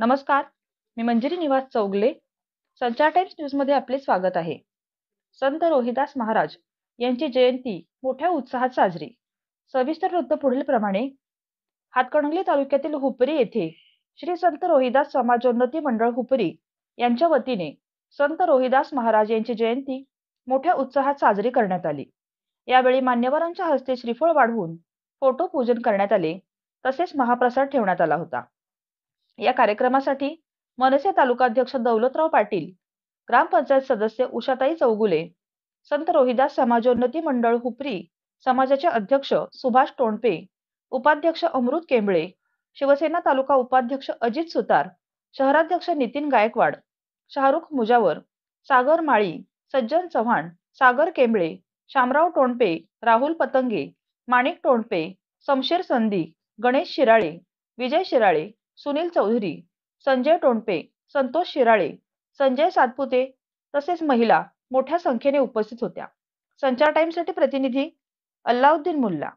नमस्कार, मी मंजिरी निवास चौगले. संचार टाइम्स न्यूजमध्ये आपले स्वागत आहे. संत रोहिदास महाराज यांची जयंती मोठ्या उत्साहात साजरी. सविस्तर वृत्त पुढील प्रमाणे. हातकणंगले तालुक्यातील हुपरी येथे श्री संत रोहिदास समाजोन्नती मंडळ हुपरी यांच्या वतीने संत रोहिदास महाराज यांची जयंती मोठ्या उत्साहात साजरी करण्यात आली. यावेळी मान्यवरांच्या हस्ते श्रीफळ वाढवून फोटो पूजन करण्यात आले, तसेच महाप्रसाद ठेवण्यात आला होता. या कार्यक्रमासाठी मनसे तालुकाध्यक्ष दौलतराव पाटील, ग्रामपंचायत सदस्य उषाताई चौगुले, संत रोहिदास समाजोन्नती मंडळ हुपरी समाजाचे अध्यक्ष सुभाष टोणपे, उपाध्यक्ष अमृत केंबळे, शिवसेना तालुका उपाध्यक्ष अजित सुतार, शहराध्यक्ष नितीन गायकवाड, शाहरुख मुजावर, सागर माळी, सज्जन चव्हाण, सागर केंबळे, शामराव टोणपे, राहुल पतंगे, माणिक टोणपे, शमशेर संधी, गणेश शिराळे, विजय शिराळे, सुनील चौधरी, संजय टोणपे, संतोष शिराळे, संजय सातपुते तसेच महिला मोठ्या संख्येने उपस्थित होत्या. संचार टाइम्ससाठी प्रतिनिधी अल्लाउद्दीन मुल्ला.